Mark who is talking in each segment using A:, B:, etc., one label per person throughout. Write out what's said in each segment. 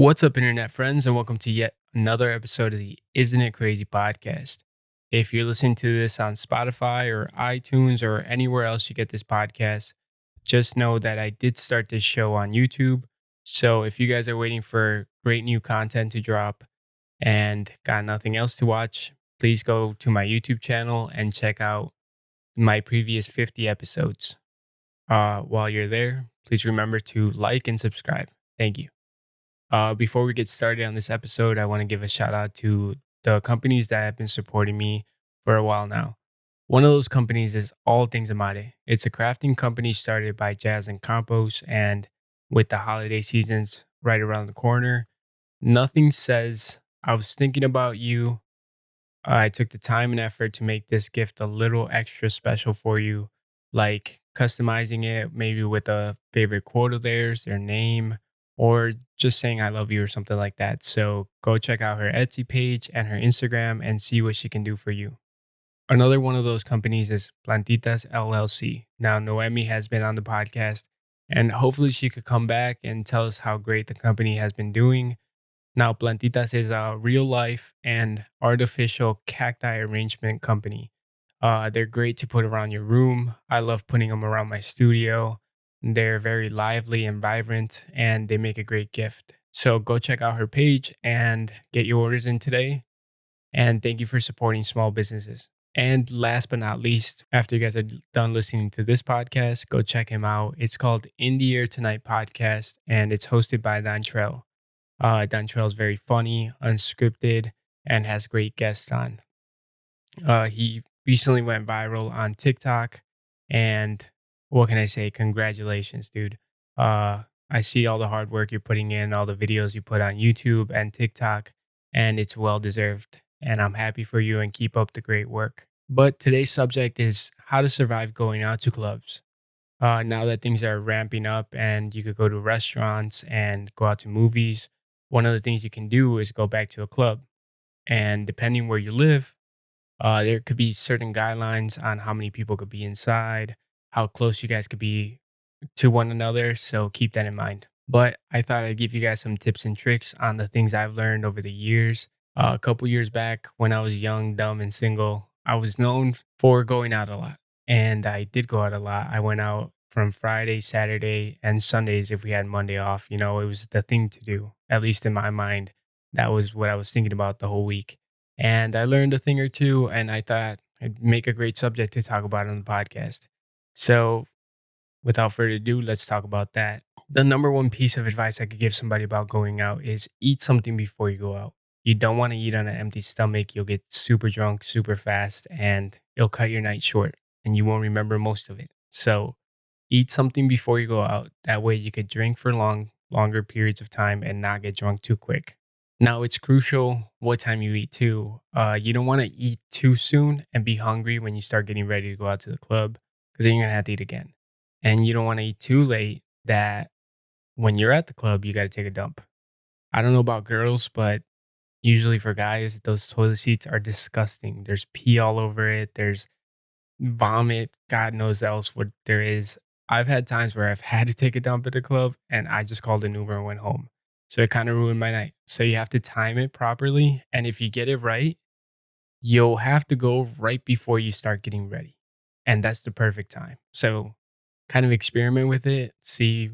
A: What's up, internet friends, and welcome to yet another episode of the Isn't It Crazy podcast. If you're listening to this on Spotify or iTunes or anywhere else you get this podcast, just know that I did start this show on YouTube. So if you guys are waiting for great new content to drop and got nothing else to watch, please go to my YouTube channel and check out my previous 50 episodes. While you're there, please remember to like and subscribe. Thank you. Before we get started on this episode, I want to give a shout out to the companies that have been supporting me for a while now. One of those companies is All Things AMARE. It's a crafting company started by Jazz and Campos, and with the holiday seasons right around the corner, nothing says I was thinking about you. I took the time and effort to make this gift a little extra special for you, like customizing it maybe with a favorite quote of theirs, their name, or just saying I love you or something like that. So go check out her Etsy page and her Instagram and see what she can do for you. Another one of those companies is Plantitas LLC. Now, Noemi has been on the podcast, and hopefully she could come back and tell us how great the company has been doing. Now, Plantitas is a real life and artificial cacti arrangement company. They're great to put around your room. I love putting them around my studio. They're very lively and vibrant, and they make a great gift. So go check out her page and get your orders in today. And thank you for supporting small businesses. And last but not least, after you guys are done listening to this podcast, go check him out. It's called In the Air Tonight Podcast, and it's hosted by Dontrell. Dontrell is very funny, unscripted, and has great guests on. He recently went viral on TikTok, and what can I say? Congratulations, dude. I see all the hard work you're putting in, all the videos you put on YouTube and TikTok, and it's well deserved. And I'm happy for you and keep up the great work. But today's subject is how to survive going out to clubs. Now that things are ramping up and you could go to restaurants and go out to movies, one of the things you can do is go back to a club. And depending where you live, there could be certain guidelines on how many people could be inside, how close you guys could be to one another. So keep that in mind. But I thought I'd give you guys some tips and tricks on the things I've learned over the years. A couple years back, when I was young, dumb, and single, I was known for going out a lot. And I did go out a lot. I went out from Friday, Saturday, and Sundays if we had Monday off. You know, it was the thing to do, at least in my mind. That was what I was thinking about the whole week. And I learned a thing or two, and I thought I'd make a great subject to talk about on the podcast. So, without further ado, let's talk about that. The number one piece of advice I could give somebody about going out is eat something before you go out. You don't want to eat on an empty stomach. You'll get super drunk super fast and it'll cut your night short and you won't remember most of it. So eat something before you go out. That way you could drink for longer periods of time and not get drunk too quick. Now it's crucial what time you eat too. You don't want to eat too soon and be hungry when you start getting ready to go out to the club because then you're gonna have to eat again. And you don't want to eat too late that when you're at the club, you got to take a dump. I don't know about girls, but usually for guys, those toilet seats are disgusting. There's pee all over it. There's vomit. God knows else what there is. I've had times where I've had to take a dump at the club and I just called an Uber and went home. So it kind of ruined my night. So you have to time it properly. And if you get it right, you'll have to go right before you start getting ready. And that's the perfect time. So kind of experiment with it, see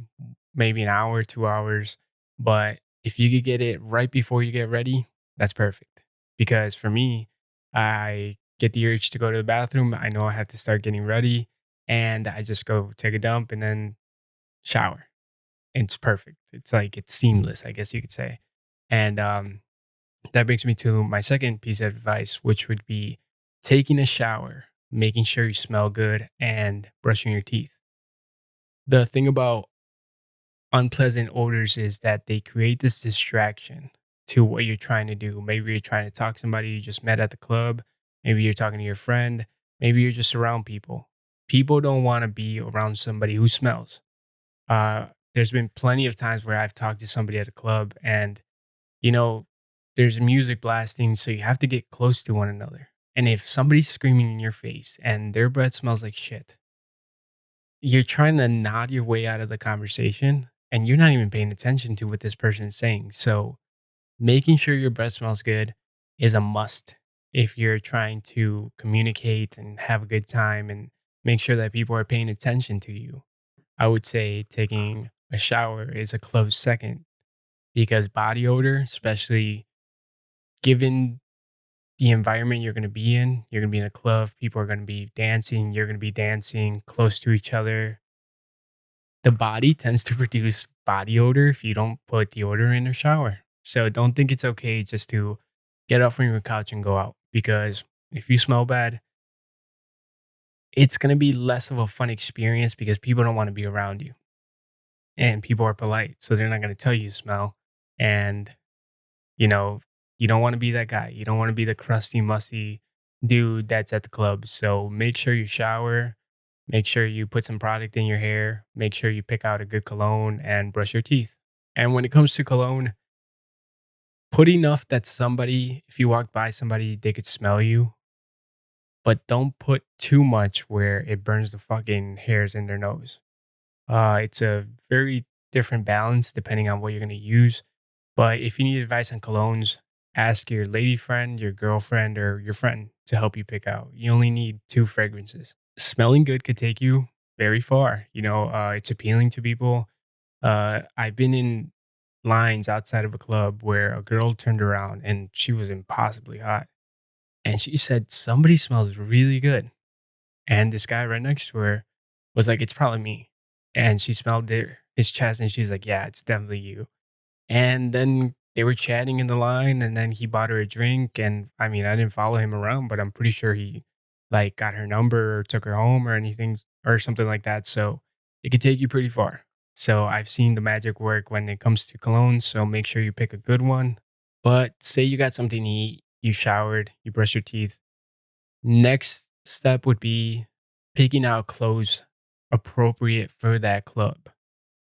A: maybe an hour, 2 hours. But if you could get it right before you get ready, that's perfect. Because for me, I get the urge to go to the bathroom. I know I have to start getting ready and I just go take a dump and then shower. And it's perfect. It's like it's seamless, I guess you could say. And that brings me to my second piece of advice, which would be taking a shower, making sure you smell good, and brushing your teeth. The thing about unpleasant odors is that they create this distraction to what you're trying to do. Maybe you're trying to talk to somebody you just met at the club. Maybe you're talking to your friend. Maybe you're just around people. People don't want to be around somebody who smells. There's been plenty of times where I've talked to somebody at a club and, you know, there's music blasting. So you have to get close to one another. And if somebody's screaming in your face and their breath smells like shit, you're trying to nod your way out of the conversation and you're not even paying attention to what this person is saying. So, making sure your breath smells good is a must if you're trying to communicate and have a good time and make sure that people are paying attention to you. I would say taking a shower is a close second because body odor, especially given the environment you're going to be in, you're going to be in a club, people are going to be dancing, you're going to be dancing close to each other. The body tends to produce body odor if you don't put deodorant in a shower. So don't think it's okay just to get up from your couch and go out because if you smell bad, it's going to be less of a fun experience because people don't want to be around you and people are polite. So they're not going to tell you smell. And, you know, you don't want to be that guy. You don't want to be the crusty, musty dude that's at the club. So make sure you shower. Make sure you put some product in your hair. Make sure you pick out a good cologne and brush your teeth. And when it comes to cologne, put enough that somebody, if you walk by somebody, they could smell you, but don't put too much where it burns the fucking hairs in their nose. It's a very different balance depending on what you're going to use. But if you need advice on colognes, ask your lady friend, your girlfriend, or your friend to help you pick out. You only need two fragrances. Smelling good could take you very far. It's appealing to people. I've been in lines outside of a club where a girl turned around and she was impossibly hot. And she said, "Somebody smells really good." And this guy right next to her was like, "It's probably me." And she smelled his chest and she's like, "Yeah, it's definitely you." And then they were chatting in the line, and then he bought her a drink, and, I mean, I didn't follow him around, but I'm pretty sure he, like, got her number or took her home or anything or something like that, so it could take you pretty far. So I've seen the magic work when it comes to colognes, so make sure you pick a good one. But say you got something to eat, you showered, you brushed your teeth. Next step would be picking out clothes appropriate for that club.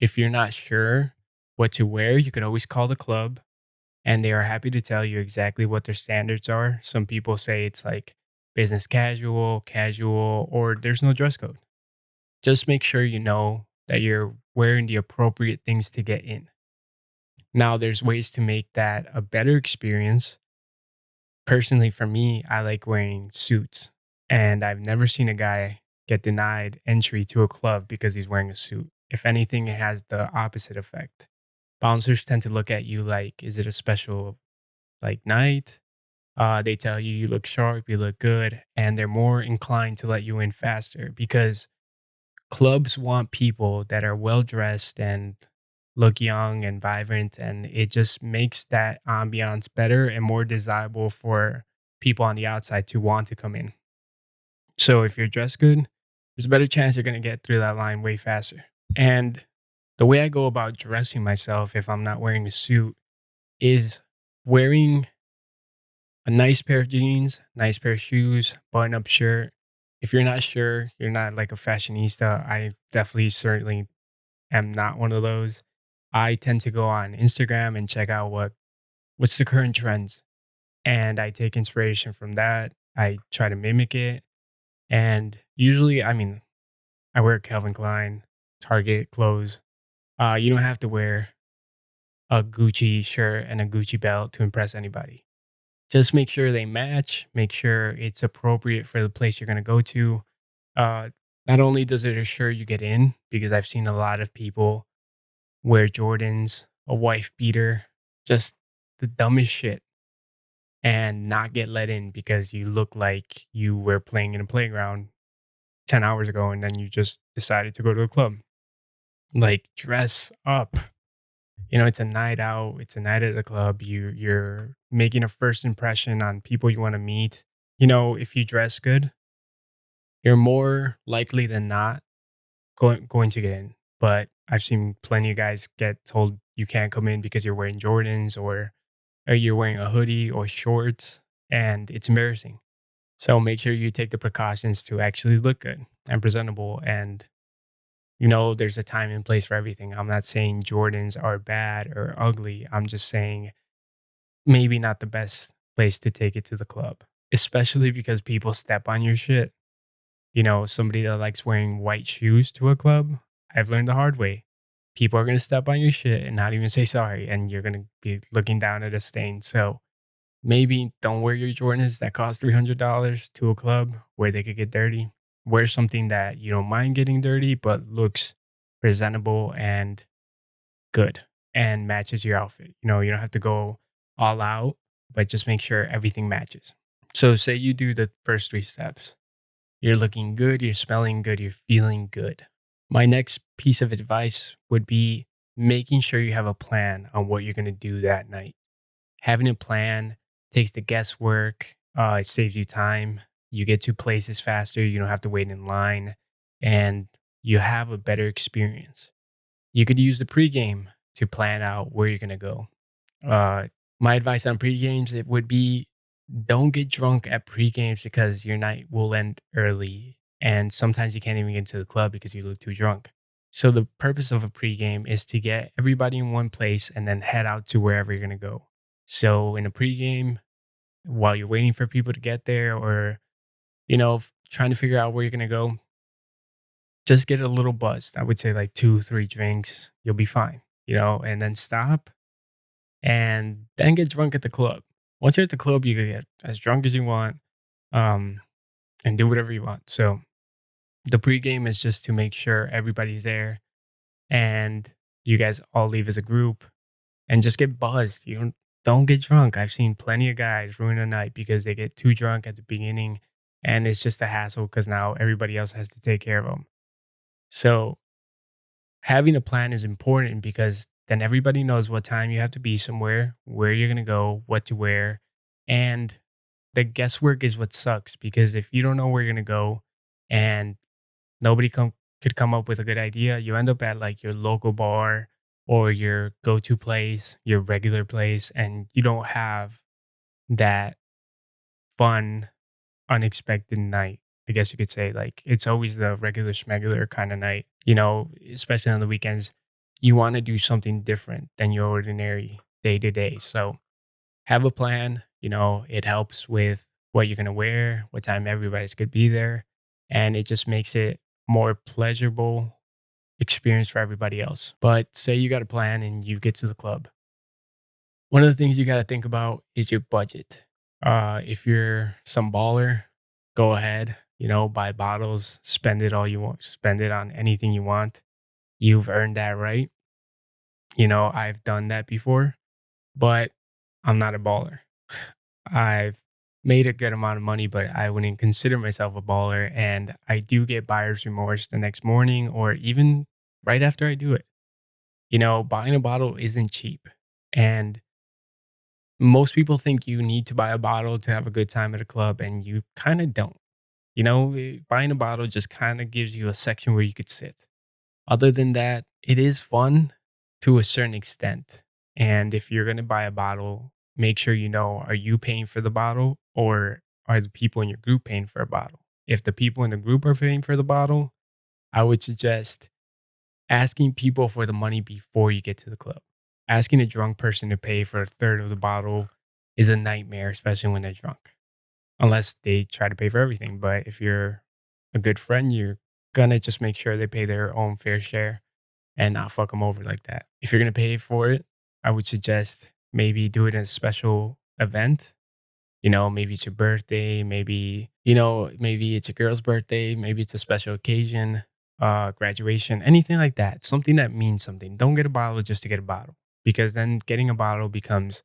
A: If you're not sure what to wear, you could always call the club and they are happy to tell you exactly what their standards are. Some people say it's like business casual, casual, or there's no dress code. Just make sure you know that you're wearing the appropriate things to get in. Now, there's ways to make that a better experience. Personally, for me, I like wearing suits, and I've never seen a guy get denied entry to a club because he's wearing a suit. If anything, it has the opposite effect. Bouncers tend to look at you like, is it a special like night? They tell you you look sharp, you look good, and they're more inclined to let you in faster because clubs want people that are well dressed and look young and vibrant, and it just makes that ambiance better and more desirable for people on the outside to want to come in. So if you're dressed good, there's a better chance you're going to get through that line way faster. And the way I go about dressing myself if I'm not wearing a suit is wearing a nice pair of jeans, nice pair of shoes, button up shirt. If you're not sure, you're not like a fashionista. I definitely certainly am not one of those. I tend to go on Instagram and check out what's the current trends and I take inspiration from that. I try to mimic it and usually I mean, I wear Calvin Klein, Target clothes. You don't have to wear a Gucci shirt and a Gucci belt to impress anybody. Just make sure they match, make sure it's appropriate for the place you're going to go to. Uh Not only does it assure you get in because I've seen a lot of people wear Jordans, a wife beater, just the dumbest shit, and not get let in because you look like you were playing in a playground 10 hours ago and then you just decided to go to a club. Like, dress up. It's a night out, it's a night at a club. You're making a first impression on people you want to meet. If you dress good, you're more likely than not going to get in. But I've seen plenty of guys get told you can't come in because you're wearing Jordans or you're wearing a hoodie or shorts, and it's embarrassing. So make sure you take the precautions to actually look good and presentable. And, there's a time and place for everything. I'm not saying Jordans are bad or ugly. I'm just saying maybe not the best place to take it to the club, especially because people step on your shit. Somebody that likes wearing white shoes to a club, I've learned the hard way. people are gonna step on your shit and not even say sorry, and you're gonna be looking down at a stain. So maybe don't wear your Jordans that cost $300 to a club where they could get dirty. Wear something that you don't mind getting dirty, but looks presentable and good and matches your outfit. You don't have to go all out, but just make sure everything matches. So, say you do the first three steps. You're looking good, you're smelling good, you're feeling good. My next piece of advice would be making sure you have a plan on what you're going to do that night. Having a plan takes the guesswork, it saves you time. You get to places faster, you don't have to wait in line, and you have a better experience. You could use the pregame to plan out where you're going to go. Uh, my advice on pre-games, it would be don't get drunk at pre-games because your night will end early. And sometimes you can't even get into the club because you look too drunk. So the purpose of a pre-game is to get everybody in one place and then head out to wherever you're going to go. So in a pre-game, while you're waiting for people to get there or, trying to figure out where you're going to go, just get a little buzzed. I would say like 2, 3 drinks, you'll be fine, and then stop and then get drunk at the club. Once you're at the club, you can get as drunk as you want, um, and do whatever you want. So the pregame is just to make sure everybody's there and you guys all leave as a group and just get buzzed. You don't get drunk. I've seen plenty of guys ruin a night because they get too drunk at the beginning and it's just a hassle because now everybody else has to take care of them. So having a plan is important because then everybody knows what time you have to be somewhere, where you're going to go, what to wear. And the guesswork is what sucks because if you don't know where you're going to go and nobody could come up with a good idea, you end up at like your local bar or your go-to place, your regular place, and you don't have that fun, unexpected night. I guess you could say like it's always the regular schmegular kind of night, especially on the weekends. You want to do something different than your ordinary day to day. So have a plan, it helps with what you're going to wear, what time everybody's going to be there. And it just makes it more pleasurable experience for everybody else. But say you got a plan and you get to the club. One of the things you got to think about is your budget. If you're some baller, go ahead, buy bottles, spend it all you want, spend it on anything you want. You've earned that right. I've done that before, but I'm not a baller. I've made a good amount of money, but I wouldn't consider myself a baller. And I do get buyer's remorse the next morning or even right after I do it. Buying a bottle isn't cheap. And most people think you need to buy a bottle to have a good time at a club, and you kind of don't. Buying a bottle just kind of gives you a section where you could sit. Other than that, it is fun to a certain extent. And if you're going to buy a bottle, make sure are you paying for the bottle or are the people in your group paying for a bottle? If the people in the group are paying for the bottle, I would suggest asking people for the money before you get to the club. Asking a drunk person to pay for a third of the bottle is a nightmare, especially when they're drunk, unless they try to pay for everything. But if you're a good friend, you're gonna just make sure they pay their own fair share and not fuck them over like that. If you're gonna pay for it, I would suggest maybe do it in a special event. Maybe it's your birthday, maybe it's a girl's birthday, maybe it's a special occasion, graduation, anything like that. Something that means something. Don't get a bottle just to get a bottle because then getting a bottle becomes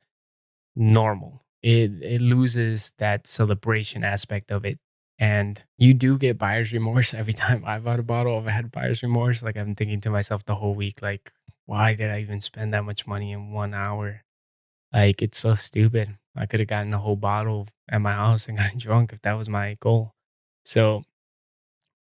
A: normal. It loses that celebration aspect of it. And you do get buyer's remorse every time I bought a bottle. I've had buyer's remorse. Like I'm thinking to myself the whole week, like, why did I even spend that much money in 1 hour? Like it's so stupid. I could have gotten a whole bottle at my house and gotten drunk if that was my goal. So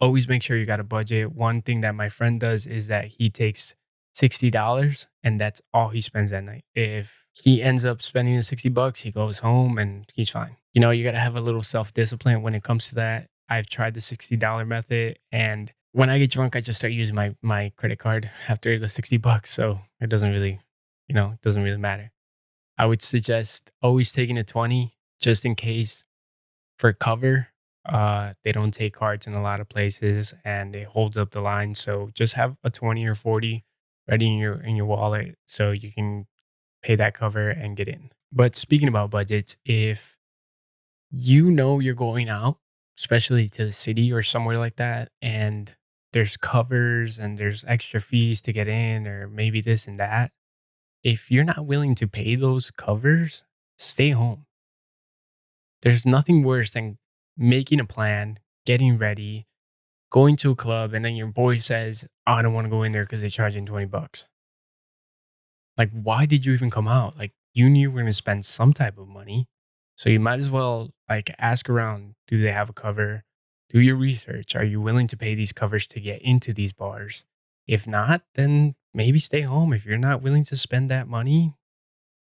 A: always make sure you got a budget. One thing that my friend does is that he takes $60 and that's all he spends that night. If he ends up spending the $60, he goes home and he's fine. You got to have a little self discipline when it comes to that. I've tried the $60 method and when I get drunk, I just start using my credit card after the $60. So it doesn't really, it doesn't really matter. I would suggest always taking a 20 just in case for cover. They don't take cards in a lot of places and it holds up the line. So just have a 20 or 40 ready in your wallet so you can pay that cover and get in. But speaking about budgets, if you know you're going out, especially to the city or somewhere like that, and there's covers and there's extra fees to get in, or maybe this and that. If you're not willing to pay those covers, stay home. There's nothing worse than making a plan, getting ready, going to a club, and then your boy says, "Oh, I don't want to go in there because they're charging $20." Like, why did you even come out? Like, you knew you were gonna spend some type of money, so you might as well, like, ask around, do they have a cover? Do your research. Are you willing to pay these covers to get into these bars? If not, then maybe stay home. If you're not willing to spend that money,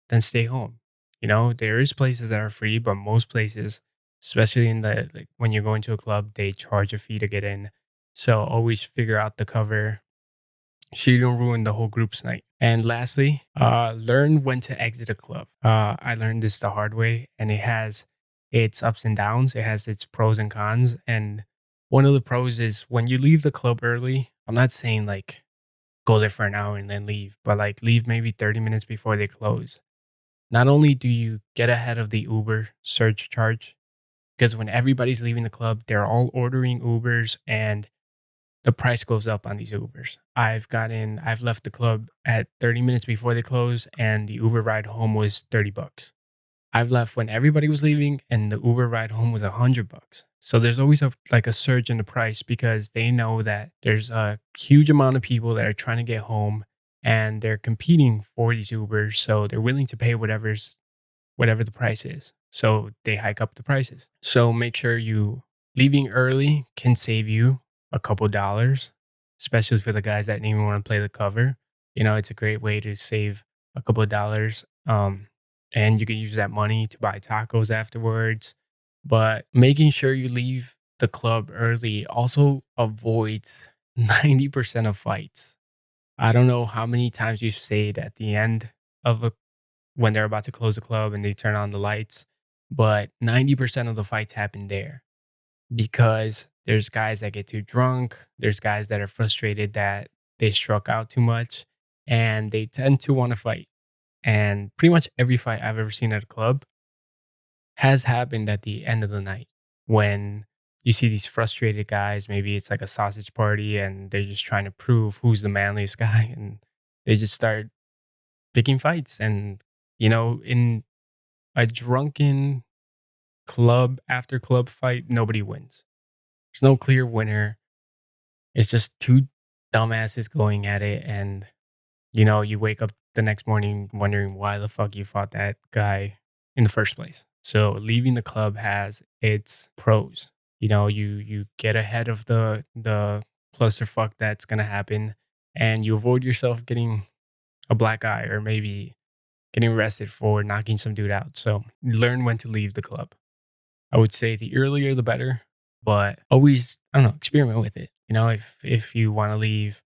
A: then stay home. You know, there is places that are free, but most places, especially in the like when you're going to a club, they charge a fee to get in. So always figure out the cover so you don't ruin the whole group's night. And lastly, learn when to exit a club. I learned this the hard way, and it has its ups and downs. It has its pros and cons. And one of the pros is when you leave the club early. I'm not saying like go there for an hour and then leave, but like leave maybe 30 minutes before they close. Not only do you get ahead of the Uber surge charge, because when everybody's leaving the club, they're all ordering Ubers and the price goes up on these Ubers. I've left the club at 30 minutes before they close and the Uber ride home was 30 bucks. I've left when everybody was leaving and the Uber ride home was 100 bucks. So there's always a surge in the price because they know that there's a huge amount of people that are trying to get home and they're competing for these Ubers. So they're willing to pay whatever the price is. So they hike up the prices. So make sure you leaving early can save you a couple dollars, especially for the guys that didn't even want to play the cover. You know, it's a great way to save a couple of dollars. And you can use that money to buy tacos afterwards. But making sure you leave the club early also avoids 90% of fights. I don't know how many times you've stayed at the end of a when they're about to close the club and they turn on the lights, but 90% of the fights happen there because there's guys that get too drunk, there's guys that are frustrated that they struck out too much, and they tend to want to fight. And pretty much every fight I've ever seen at a club has happened at the end of the night when you see these frustrated guys. Maybe it's like a sausage party and they're just trying to prove who's the manliest guy, and they just start picking fights. And, in a drunken club after club fight, nobody wins. There's no clear winner. It's just two dumbasses going at it. And, you wake up the next morning wondering why the fuck you fought that guy in the first place. So leaving the club has its pros. You get ahead of the clusterfuck that's gonna happen, and you avoid yourself getting a black eye or maybe getting arrested for knocking some dude out. So learn when to leave the club. I would say the earlier the better, but always, I don't know, experiment with it. If you want to leave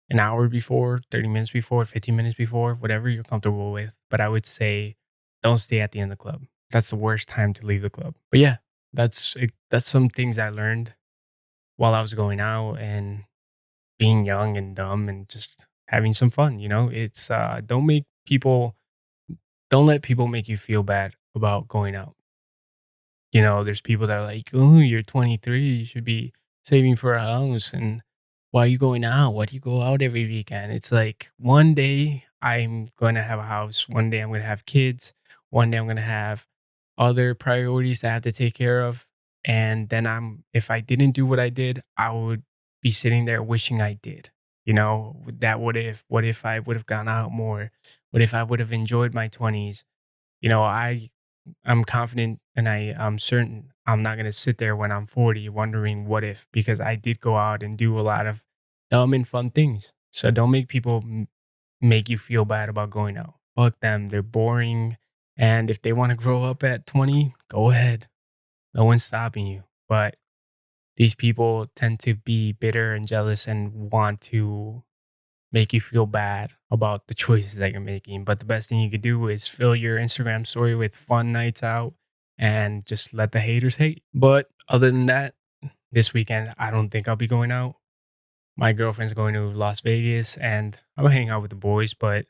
A: an hour before, 30 minutes before, 15 minutes before, whatever you're comfortable with. But I would say don't stay at the end of the club. That's the worst time to leave the club. But yeah, that's some things I learned while I was going out and being young and dumb and just having some fun. It's don't let people make you feel bad about going out. There's people that are like, "Oh, you're 23, you should be saving for a house, and why are you going out? Why do you go out every weekend?" It's like, one day I'm gonna have a house, one day I'm gonna have kids, one day I'm gonna have other priorities that I have to take care of, and then if I didn't do what I did, I would be sitting there wishing I did. That what if I would have gone out more? What if I would have enjoyed my 20s? I'm confident and I'm certain I'm not going to sit there when I'm 40 wondering what if, because I did go out and do a lot of dumb and fun things. So don't make people make you feel bad about going out. Fuck them. They're boring. And if they want to grow up at 20, go ahead. No one's stopping you. But these people tend to be bitter and jealous and want to make you feel bad about the choices that you're making. But the best thing you could do is fill your Instagram story with fun nights out and just let the haters hate. But other than that, this weekend, I don't think I'll be going out. My girlfriend's going to Las Vegas and I'm gonna hang out with the boys, but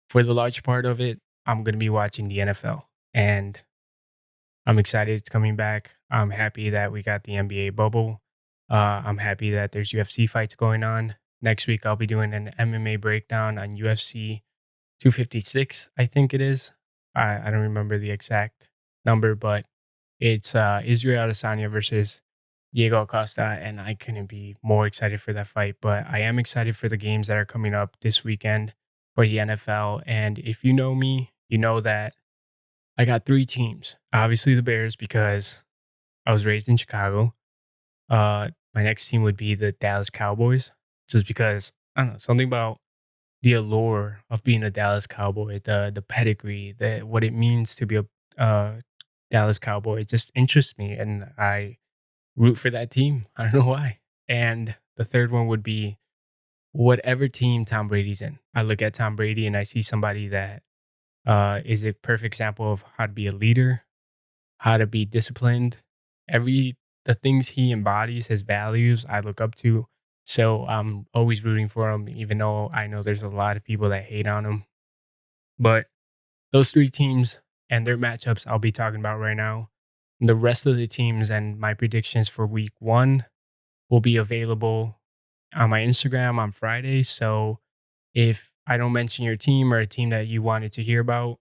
A: for the large part of it, I'm gonna be watching the NFL. And I'm excited it's coming back. I'm happy that we got the NBA bubble. I'm happy that there's UFC fights going on. Next week, I'll be doing an MMA breakdown on UFC 256, I think it is. I don't remember the exact number, but it's Israel Adesanya versus Diego Acosta, and I couldn't be more excited for that fight. But I am excited for the games that are coming up this weekend for the NFL. And if you know me, you know that I got three teams. Obviously, the Bears because I was raised in Chicago. My next team would be the Dallas Cowboys, just because I don't know something about the allure of being a Dallas Cowboy, the pedigree, the what it means to be a Dallas Cowboy. It just interests me, and I root for that team. I don't know why. And the third one would be whatever team Tom Brady's in. I look at Tom Brady and I see somebody that is a perfect example of how to be a leader, how to be disciplined. Every the things he embodies, his values, I look up to. So I'm always rooting for him, even though I know there's a lot of people that hate on him. But those three teams and their matchups I'll be talking about right now. The rest of the teams and my predictions for week one will be available on my Instagram on Friday. So if I don't mention your team or a team that you wanted to hear about,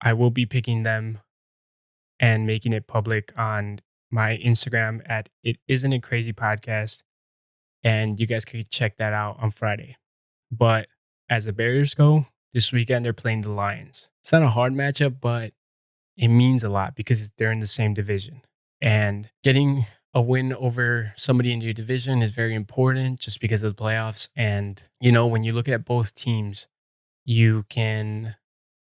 A: I will be picking them and making it public on my Instagram at It Isn't a Crazy Podcast. And you guys could check that out on Friday. But as the Bears go, this weekend they're playing the Lions. It's not a hard matchup, but it means a lot because they're in the same division. And getting a win over somebody in your division is very important just because of the playoffs. And, when you look at both teams, you can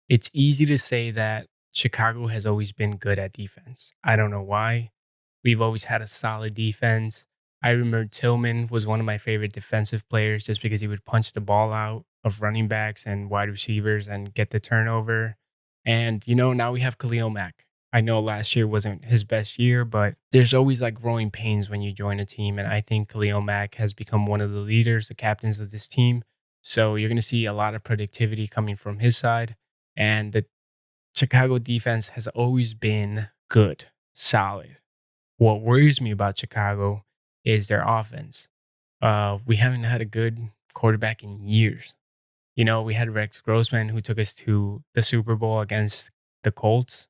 A: it's easy to say that Chicago has always been good at defense. I don't know why. We've always had a solid defense. I remember Tillman was one of my favorite defensive players just because he would punch the ball out of running backs and wide receivers and get the turnover. And, now we have Khalil Mack. I know last year wasn't his best year, but there's always like growing pains when you join a team. And I think Khalil Mack has become one of the leaders, the captains of this team. So you're going to see a lot of productivity coming from his side. And the Chicago defense has always been good, solid. What worries me about Chicago is their offense. We haven't had a good quarterback in years. We had Rex Grossman who took us to the Super Bowl against the Colts.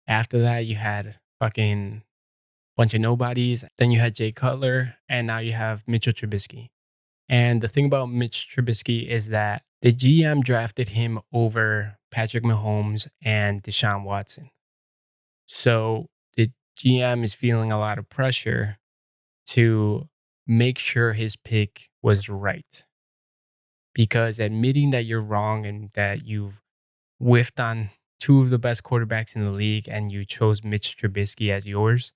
A: After that, you had fucking bunch of nobodies. Then you had Jay Cutler, and now you have Mitchell Trubisky. And the thing about Mitch Trubisky is that the GM drafted him over Patrick Mahomes and Deshaun Watson. So the GM is feeling a lot of pressure to make sure his pick was right. Because admitting that you're wrong and that you've whiffed on two of the best quarterbacks in the league and you chose Mitch Trubisky as yours,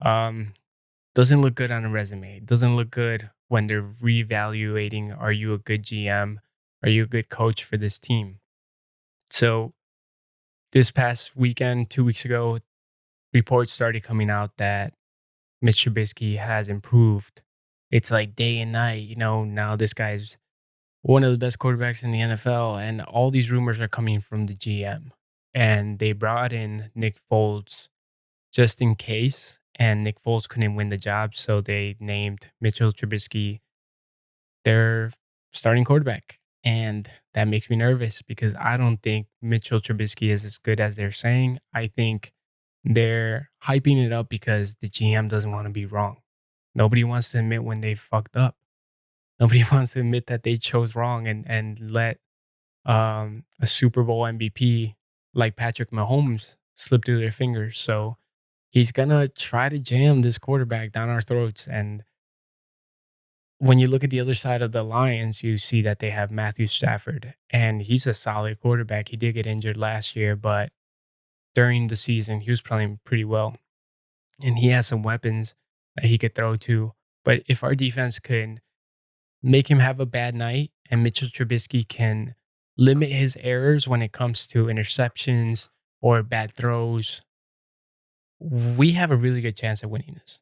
A: um, doesn't look good on a resume. It doesn't look good when they're reevaluating, are you a good GM? Are you a good coach for this team? So this past weekend, 2 weeks ago, reports started coming out that Mitch Trubisky has improved. It's like day and night, now this guy's one of the best quarterbacks in the NFL, and all these rumors are coming from the GM. And they brought in Nick Foles just in case, and Nick Foles couldn't win the job, so they named Mitchell Trubisky their starting quarterback. And that makes me nervous because I don't think Mitchell Trubisky is as good as they're saying. I think they're hyping it up because the GM doesn't want to be wrong. Nobody wants to admit when they fucked up. Nobody wants to admit that they chose wrong and let a Super Bowl MVP like Patrick Mahomes slip through their fingers. So he's gonna try to jam this quarterback down our throats. And when you look at the other side of the Lions, you see that they have Matthew Stafford, and he's a solid quarterback. He did get injured last year, but during the season, he was playing pretty well, and he has some weapons that he could throw to. But if our defense can make him have a bad night and Mitchell Trubisky can limit his errors when it comes to interceptions or bad throws, we have a really good chance of winning this.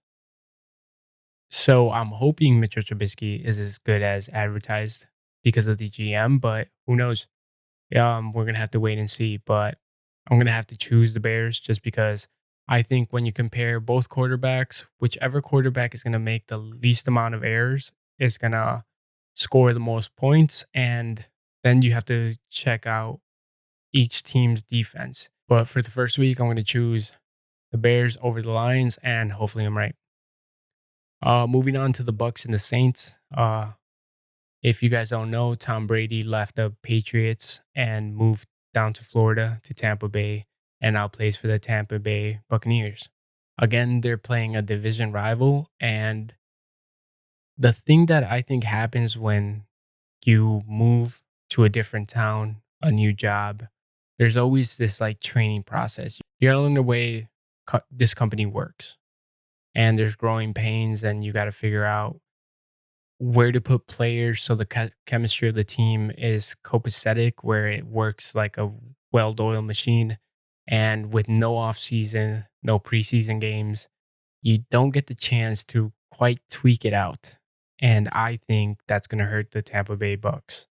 A: So I'm hoping Mitchell Trubisky is as good as advertised because of the GM, but who knows? We're gonna have to wait and see. But I'm gonna have to choose the Bears just because I think when you compare both quarterbacks, whichever quarterback is gonna make the least amount of errors is gonna score the most points, and then you have to check out each team's defense. But for the first week, I'm gonna choose the Bears over the Lions, and hopefully I'm right. Moving on to the Bucks and the Saints. If you guys don't know, Tom Brady left the Patriots and moved down to Florida to Tampa Bay and now plays for the Tampa Bay Buccaneers. Again, they're playing a division rival. And the thing that I think happens when you move to a different town, a new job, there's always this like training process. You gotta learn the way this company works. And there's growing pains, and you got to figure out where to put players so the chemistry of the team is copacetic, where it works like a well-oiled machine. And with no off season, no preseason games, you don't get the chance to quite tweak it out. And I think that's going to hurt the Tampa Bay Bucks.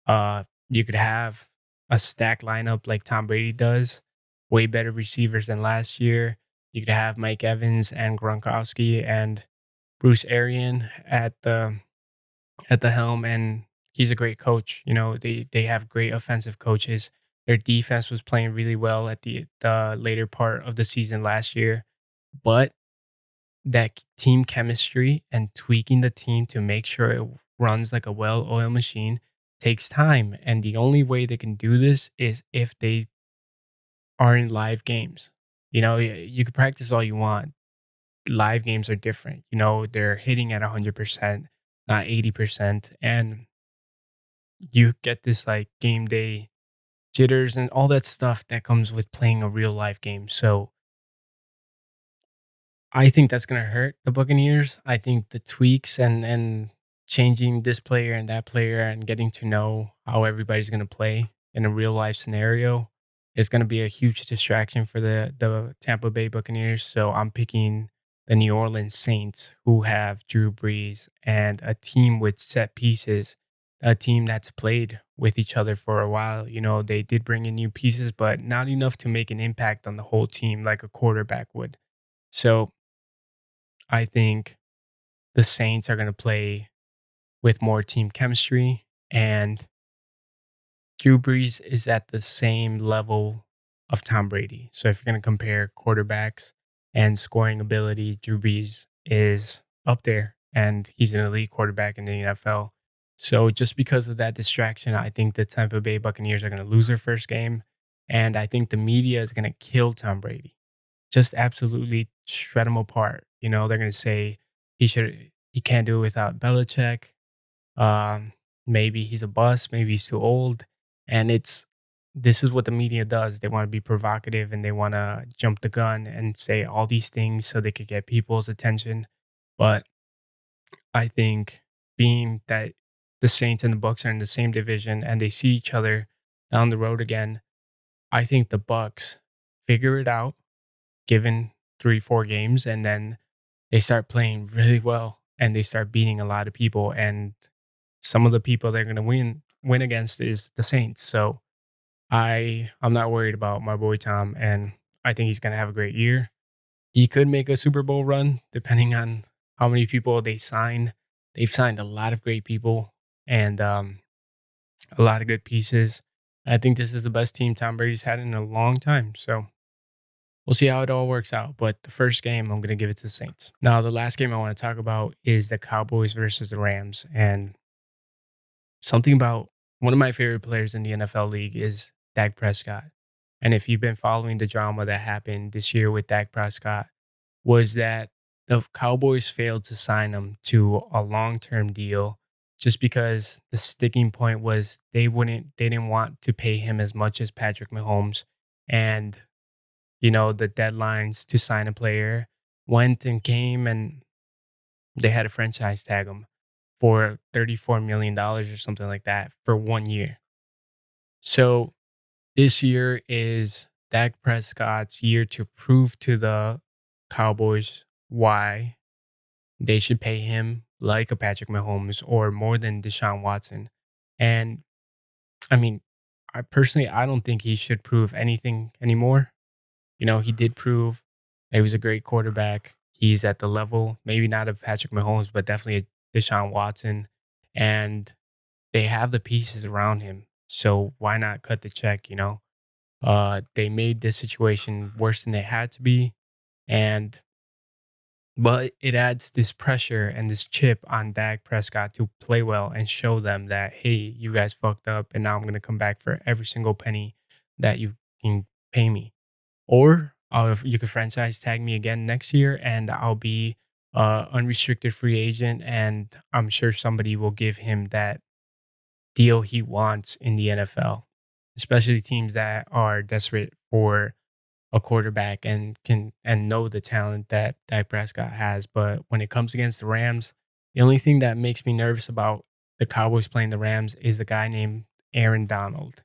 A: You could have a stacked lineup like Tom Brady does, way better receivers than last year. You could have Mike Evans and Gronkowski and Bruce Arian at the helm, and he's a great coach. You know, they have great offensive coaches. Their defense was playing really well at the later part of the season last year, but that team chemistry and tweaking the team to make sure it runs like a well-oiled machine takes time. And the only way they can do this is if they are in live games. You know, you can practice all you want. Live games are different. You know, they're hitting at 100%, not 80%. And you get this like game day jitters and all that stuff that comes with playing a real life game. So I think that's gonna hurt the Buccaneers. I think the tweaks and changing this player and that player and getting to know how everybody's gonna play in a real life scenario is gonna be a huge distraction for the Tampa Bay Buccaneers. So I'm picking the New Orleans Saints, who have Drew Brees and a team with set pieces, a team that's played with each other for a while. You know, they did bring in new pieces, but not enough to make an impact on the whole team like a quarterback would. So I think the Saints are going to play with more team chemistry, and Drew Brees is at the same level of Tom Brady. So if you're going to compare quarterbacks and scoring ability, Drew Brees is up there, and he's an elite quarterback in the NFL. So just because of that distraction, I think the Tampa Bay Buccaneers are going to lose their first game, and I think the media is going to kill Tom Brady. Just absolutely shred him apart. You know, they're gonna say he can't do it without Belichick. Um, Maybe he's a bust, maybe he's too old. And this is what the media does. They want to be provocative and they want to jump the gun and say all these things so they could get people's attention. But I think being that the Saints and the Bucks are in the same division and they see each other down the road again, I think the Bucks figure it out given 3, 4 games, and then they start playing really well, and they start beating a lot of people, and some of the people they're gonna win against is the Saints. So I'm not worried about my boy Tom, and I think he's gonna have a great year. He could make a Super Bowl run depending on how many people they sign. They've signed a lot of great people and, a lot of good pieces. I think this is the best team Tom Brady's had in a long time, so we'll see how it all works out. But the first game, I'm going to give it to the Saints. Now, the last game I want to talk about is the Cowboys versus the Rams. And something about one of my favorite players in the NFL league is Dak Prescott. And if you've been following the drama that happened this year with Dak Prescott, was that the Cowboys failed to sign him to a long term deal just because the sticking point was they didn't want to pay him as much as Patrick Mahomes. And the deadlines to sign a player went and came, and they had to franchise tag him for $34 million or something like that for 1 year. So this year is Dak Prescott's year to prove to the Cowboys why. they should pay him like a Patrick Mahomes or more than Deshaun Watson. And I mean, I don't think he should prove anything anymore. He did prove that he was a great quarterback. He's at the level, maybe not of Patrick Mahomes, but definitely a Deshaun Watson. And they have the pieces around him. So why not cut the check? They made this situation worse than it had to be. And but it adds this pressure and this chip on Dak Prescott to play well and show them that, hey, you guys fucked up and now I'm gonna come back for every single penny that you can pay me. Or if you could franchise tag me again next year and I'll be unrestricted free agent and I'm sure somebody will give him that deal he wants in the NFL, especially teams that are desperate for a quarterback and know the talent that Dak Prescott has. But when it comes against the Rams, the only thing that makes me nervous about the Cowboys playing the Rams is a guy named Aaron Donald.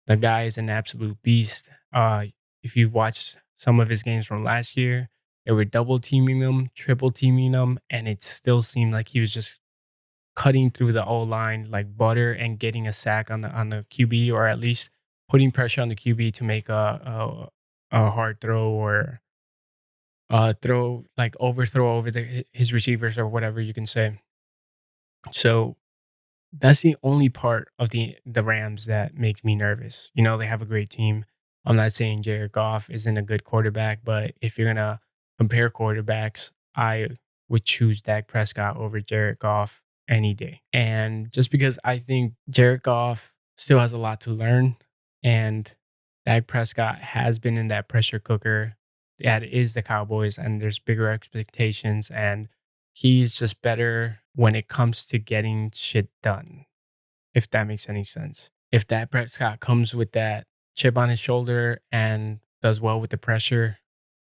A: The guy is an absolute beast. If you've watched some of his games from last year, they were double teaming him, triple teaming him, and it still seemed like he was just cutting through the O line like butter and getting a sack on the QB, or at least putting pressure on the QB to make a hard throw or throw like overthrow over his receivers or whatever you can say. So that's the only part of the Rams that makes me nervous. They have a great team. I'm not saying Jared Goff isn't a good quarterback, but if you're gonna compare quarterbacks, I would choose Dak Prescott over Jared Goff any day. And just because I think Jared Goff still has a lot to learn, and Dak Prescott has been in that pressure cooker that is the Cowboys, and there's bigger expectations, and he's just better when it comes to getting shit done, if that makes any sense. If Dak Prescott comes with that chip on his shoulder and does well with the pressure,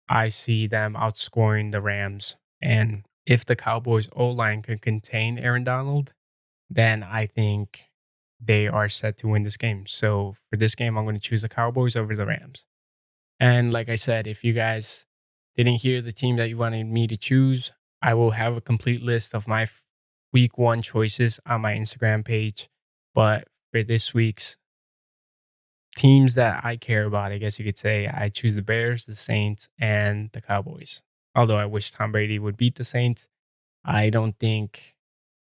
A: I see them outscoring the Rams. And if the Cowboys O line can contain Aaron Donald, then I think they are set to win this game. So for this game, I'm going to choose the Cowboys over the Rams. And like I said, if you guys didn't hear the team that you wanted me to choose, I will have a complete list of my week one choices on my Instagram page. But for this week's teams that I care about, I guess you could say, I choose the Bears, the Saints, and the Cowboys. Although I wish Tom Brady would beat the Saints, I don't think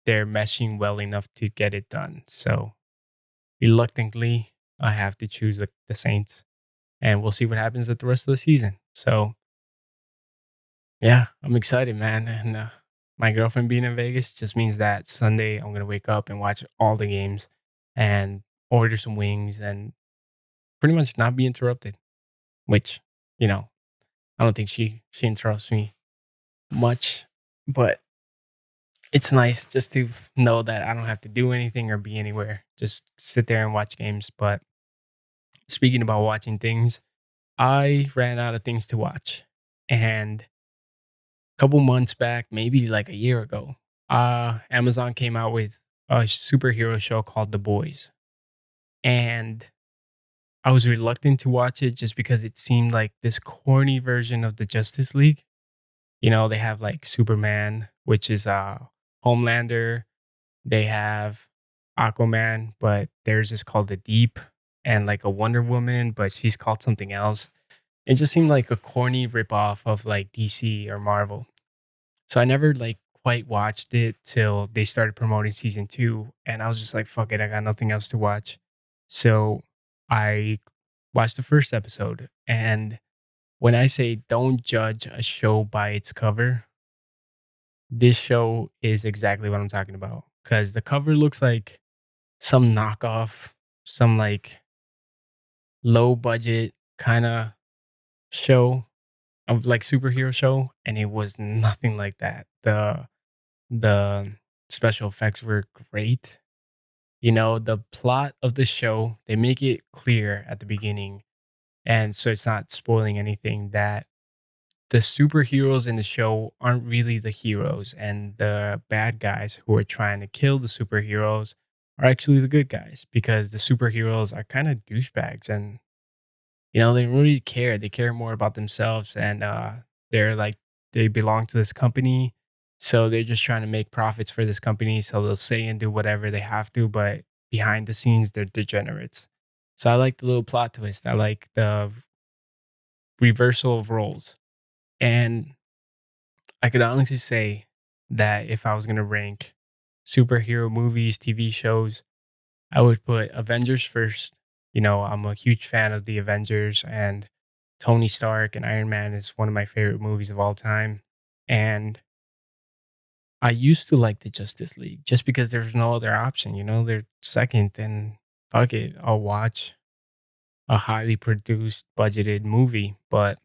A: they're meshing well enough to get it done. So reluctantly, I have to choose the Saints, and we'll see what happens at the rest of the season. So yeah, I'm excited, man. And my girlfriend being in Vegas just means that Sunday I'm gonna wake up and watch all the games and order some wings and pretty much not be interrupted. Which, you know, I don't think she interrupts me much, but it's nice just to know that I don't have to do anything or be anywhere. Just sit there and watch games. But speaking about watching things, I ran out of things to watch. And couple months back, maybe like a year ago, Amazon came out with a superhero show called The Boys. And I was reluctant to watch it just because it seemed like this corny version of the Justice League. They have like Superman, which is Homelander. They have Aquaman, but theirs is called the Deep, and like a Wonder Woman, but she's called something else. It just seemed like a corny ripoff of like DC or Marvel. So I never like quite watched it till they started promoting season 2, and I was just like, "Fuck it, I got nothing else to watch." So I watched the first episode, and when I say don't judge a show by its cover, this show is exactly what I'm talking about. Because the cover looks like some knockoff, some like low budget kind of show of like superhero show, and it was nothing like that. The special effects were great. The plot of the show, they make it clear at the beginning, and so it's not spoiling anything, that the superheroes in the show aren't really the heroes, and the bad guys who are trying to kill the superheroes are actually the good guys, because the superheroes are kind of douchebags, and they don't really care. They care more about themselves, and they're like they belong to this company, So they're just trying to make profits for this company. So they'll say and do whatever they have to, but behind the scenes, they're degenerates. So I like the little plot twist. I like the reversal of roles. And I could honestly say that if I was going to rank superhero movies, TV shows, I would put Avengers first. You know, I'm a huge fan of the Avengers, and Tony Stark and Iron Man is one of my favorite movies of all time. And I used to like the Justice League just because there's no other option. You know, they're second, and fuck it, I'll watch a highly produced, budgeted movie. But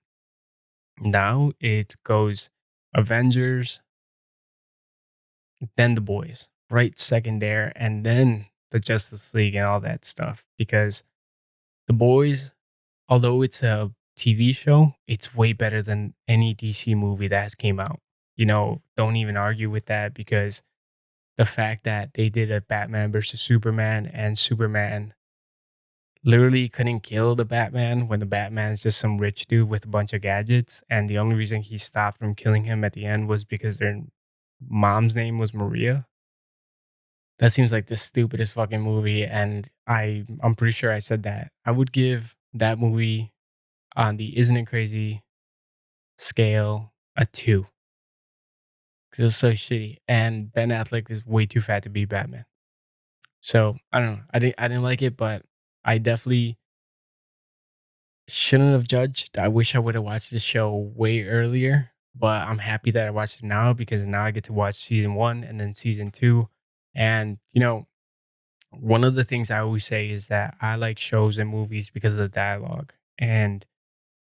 A: now it goes Avengers, then the boys, right second there, and then the Justice League and all that stuff. Because the boys, although it's a TV show, it's way better than any DC movie that has came out. You know, don't even argue with that because the fact that they did a Batman versus Superman and Superman literally couldn't kill the Batman when the Batman's just some rich dude with a bunch of gadgets. And the only reason he stopped from killing him at the end was because their mom's name was Maria. That seems like the stupidest fucking movie. And I'm pretty sure I said that. I would give that movie on the Isn't It Crazy scale a 2 because it was so shitty. And Ben Affleck is way too fat to be Batman. So I don't know. I didn't like it, but I definitely shouldn't have judged. I wish I would have watched the show way earlier, but I'm happy that I watched it now because now I get to watch season 1 and then season 2. And, you know, one of the things I always say is that I like shows and movies because of the dialogue. And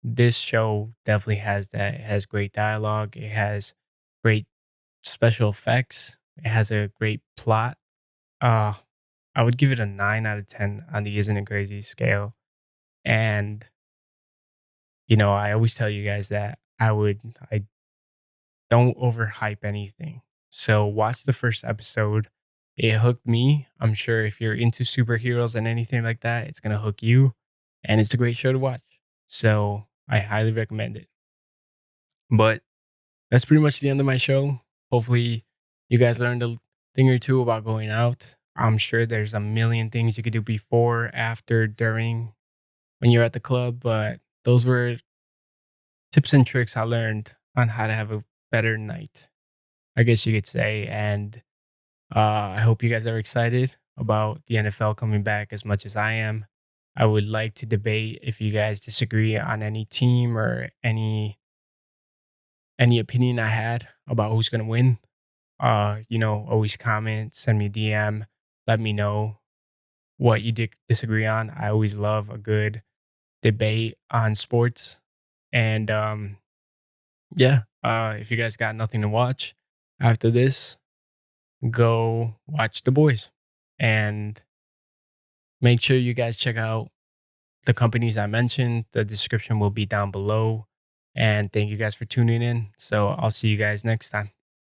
A: this show definitely has that. It has great dialogue, it has great special effects, it has a great plot. Uh, I would give it a 9 out of 10 on the Isn't It Crazy scale. And you know, I always tell you guys that I don't overhype anything. So watch the first episode. It hooked me. I'm sure if you're into superheroes and anything like that, it's gonna hook you. And it's a great show to watch. So I highly recommend it. But that's pretty much the end of my show. Hopefully you guys learned a thing or two about going out. I'm sure there's a million things you could do before, after, during, when you're at the club, but those were tips and tricks I learned on how to have a better night, I guess you could say. And I hope you guys are excited about the NFL coming back as much as I am. I would like to debate if you guys disagree on any team or any opinion I had about who's gonna win. You know, always comment, send me a DM, let me know what you disagree on. I always love a good debate on sports. And yeah, if you guys got nothing to watch after this, go watch The Boys. And make sure you guys check out the companies I mentioned. The description will be down below. And thank you guys for tuning in. So I'll see you guys next time.